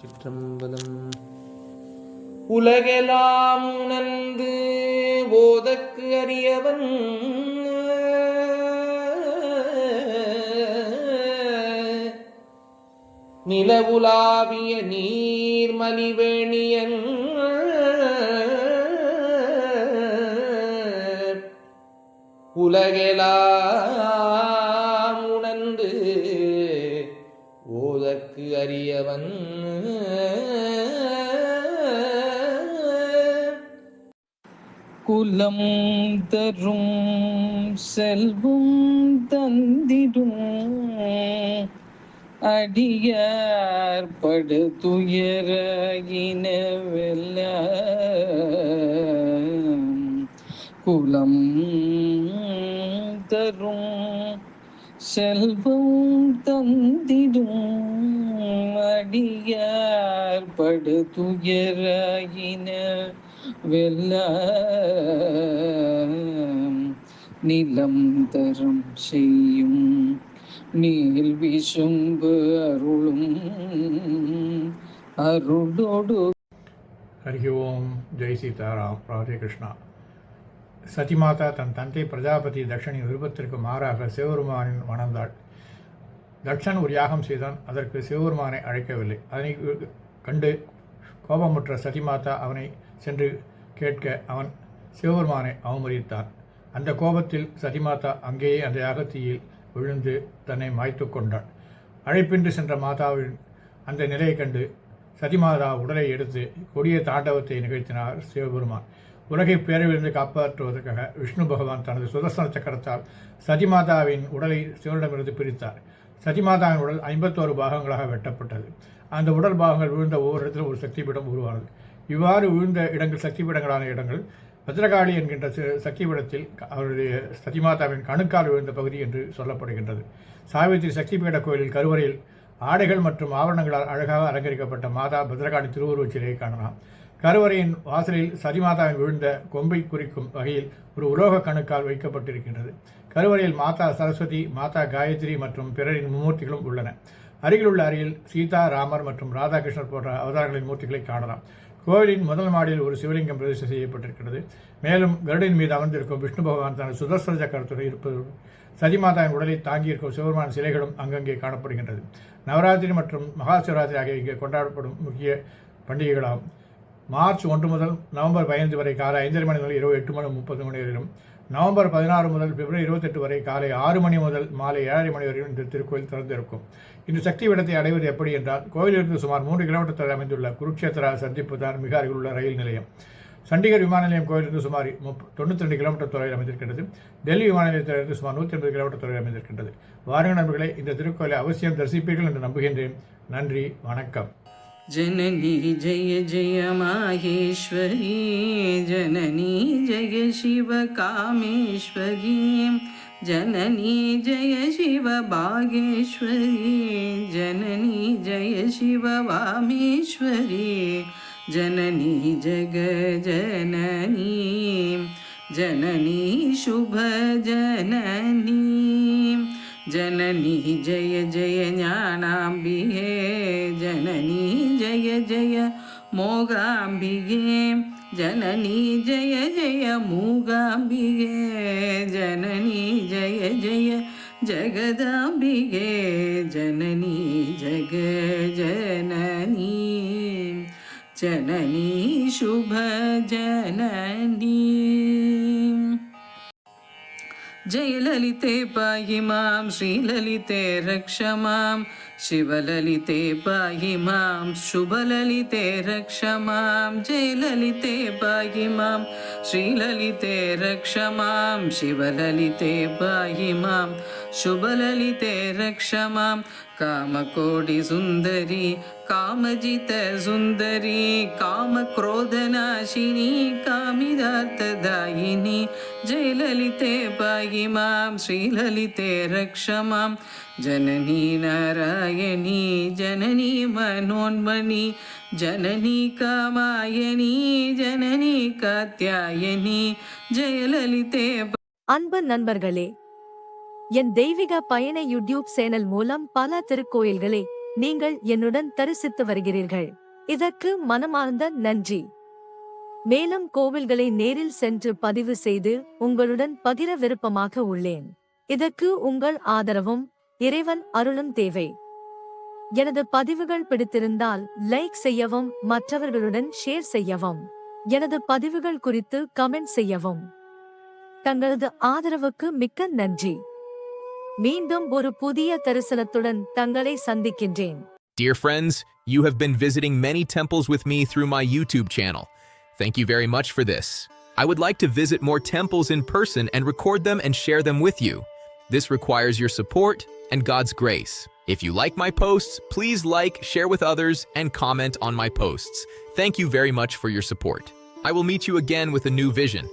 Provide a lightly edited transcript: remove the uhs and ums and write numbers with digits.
சிற்றம்பலம். உலகெல்லாம் உணர்ந்து ஓதற்கு அறியவன் நிலவுலாவிய நீர்மலிவேணியன் உலகெல்லாம் உணர்ந்து ஓதற்கு அறியவன் குலம் தரும் செல்வம் தந்திடும் அடியார் படு துயர இனவெல்ல குலம் தரும் செல்வம் தந்திடும் அடியார் படு துயர இன வெல்ல நிலம் தரம் செய்யும் நீல் விசும்பு அருளும் அருளோடு. ஹரி ஓம். ஜெய் சீதாராம். ராதே கிருஷ்ணா. சதிமாதா தன் தந்தை பிரஜாபதி தட்சனின் விருப்பத்திற்கு மாறாக சிவபெருமானின் மணந்தாள். தட்சன் ஒரு யாகம் செய்தான். அதற்கு சிவபெருமானை அழைக்கவில்லை. அதனை கண்டு கோபமுற்ற சதிமாதா அவனை சென்று கேட்க அவன் சிவபெருமானை அவமதித்தான். அந்த கோபத்தில் சதிமாதா அங்கேயே அந்த யாகத்தீயில் விழுந்து தன்னை மாய்த்து கொண்டாள். அழைப்பின்றி சென்ற மாதாவின் அந்த நிலையை கண்டு சதிமாதா உடலை எடுத்து கொடிய தாண்டவத்தை நிகழ்த்தினார் சிவபெருமான். உலகை பேரவிலிருந்து காப்பாற்றுவதற்காக விஷ்ணு பகவான் தனது சுதர்சன சக்கரத்தால் சதிமாதாவின் உடலை சிவனிடமிருந்து பிரித்தார். சதிமாதாவின் உடல் 51 பாகங்களாக வெட்டப்பட்டது. அந்த உடல் பாகங்கள் விழுந்த ஒவ்வொரு இடத்திலும் ஒரு சக்தி பீடம் உருவானது. இவ்வாறு விழுந்த இடங்கள் சக்தி பீடங்களான இடங்கள் பத்ரகாளி என்கின்ற சக்தி பீடத்தில் அவருடைய சதிமாதாவின் கணுக்கால் விழுந்த பகுதி என்று சொல்லப்படுகின்றது. சாவித்திரி சக்தி பீட கோயிலில் கருவறையில் ஆடைகள் மற்றும் ஆவரணங்களால் அழகாக அலங்கரிக்கப்பட்ட மாதா பத்ரகாளி திருவுருவச் சிலையை காணலாம். கருவறையின் வாசலில் சதிமாதாவின் விழுந்த கொம்பை குறிக்கும் வகையில் ஒரு உலோக கணுக்கால் வைக்கப்பட்டிருக்கின்றது. கருவறையில் மாதா சரஸ்வதி, மாதா காயத்ரி மற்றும் பிறரின் மும்மூர்த்திகளும் உள்ளன. அருகிலுள்ள அறையில் சீதா, ராமர் மற்றும் ராதாகிருஷ்ணர் போன்ற அவதாரங்களின் மூர்த்திகளை காணலாம். கோவிலின் முதல் மாடியில் ஒரு சிவலிங்கம் பிரதிஷ்டை செய்யப்பட்டிருக்கிறது. மேலும் கருடின் மீது அமர்ந்திருக்கும் விஷ்ணு பகவான் தனது சுதர்சன சக்கரத்துடன் இருப்பது சதிமாதாவின் உடலை தாங்கியிருக்கும் சிவபெருமான சிலைகளும் அங்கங்கே காணப்படுகின்றது. நவராத்திரி மற்றும் மகா சிவராத்திரி ஆகிய இங்கே கொண்டாடப்படும் முக்கிய பண்டிகைகளாகும். மார்ச் 1 முதல் நவம்பர் 15 வரை காலை 5:30 மணி முதல் இரவு 8:30 மணி வரையிலும், நவம்பர் 16 முதல் பிப்ரவரி 28 வரை காலை 6 மணி முதல் மாலை 7:30 மணி வரையும் இந்த திருக்கோயில் திறந்திருக்கும். இந்த சக்தி விடத்தை அடைவது எப்படி என்றால், கோயிலிருந்து சுமார் 3 கிலோமீட்டர் தொலைவில் அமைந்துள்ள குருக்ஷேத்ரா சந்திப்பு தான் மிக அருகிலுள்ள ரயில் நிலையம். சண்டிகர் விமான நிலையம் கோயிலிருந்து சுமார் 92 கிலோமீட்டர் தொலைவில் அமைந்திருக்கிறது. டெல்லி விமான நிலையத்திலிருந்து சுமார் 180 கிலோமீட்டர் தொலைவில் அமைந்திருக்கின்றது. வாருங்கள் நண்பர்களே, இந்த திருக்கோயிலை அவசியம் தரிசிப்பீர்கள் என்று நம்புகின்றேன். நன்றி, வணக்கம். जननी जय जय माहेश्वरी, जननी जय शिव कामेश्वरी, जननी जय शिव भागेश्वरी, जननी जय शिव वामेश्वरी, जननी जग जननी, जननी शुभ जननी, जननी जय जय ज्ञानाम्बिके, जननी जय जय मोगाम्बिके, जननी जय जय मूगाम्बिके, जननी जय जय जगदाम्बिके, जननी जग जननी, जननी शुभ जननी. जय ललिते पाहि मां, श्रीललिते रक्ष मां, शिवललिते पाहि मां, शुभललिते रक्ष मां. जय ललिते पाहि मां, श्रीललिते रक्ष मां, शिवललिते पाहि मां, शुभललिते रक्ष मां. कामकोटि सुन्दरी, कामजित सुन्दरी, कामक्रोधनाशिनी, कामिदार्थदायिनी. जय ललिते पाहि मां, श्रीललिते रक्ष मां. जननी नारायणी, जननी मनोन्मणि, जननी कामायनी, जननी कात्यायनी. जय ललिते. அன்பு நண்பர்களே, என் தெய்வீக பயண யூடியூப் சேனல் மூலம் பல திருக்கோயில்களை நீங்கள் என்னுடன் தரிசித்து வருகிறீர்கள். இதற்கு மனமார்ந்த நன்றி. மேலும் கோவில்களை நேரில் சென்று பதிவு செய்து உங்களுடன் பகிர விருப்பமாக உள்ளேன். இதற்கு உங்கள் ஆதரவும் இறைவன் அருளும் தேவை. எனது பதிவுகள் பிடித்திருந்தால் லைக் செய்யவும் மற்றவர்களுடன் ஷேர் செய்யவும். எனது பதிவுகள் குறித்து கமெண்ட் செய்யவும். தங்களது ஆதரவுக்கு மிக்க நன்றி. மீண்டும் ஒரு புதிய தரிசனத்துடன் தங்களை சந்திக்கின்றேன். Dear friends, you have been visiting many temples with me through my YouTube channel. Thank you very much for this. I would like to visit more temples in person and record them and share them with you. This requires your support and God's grace. If you like my posts, please like, share with others, and comment on my posts. Thank you very much for your support. I will meet you again with a new vision.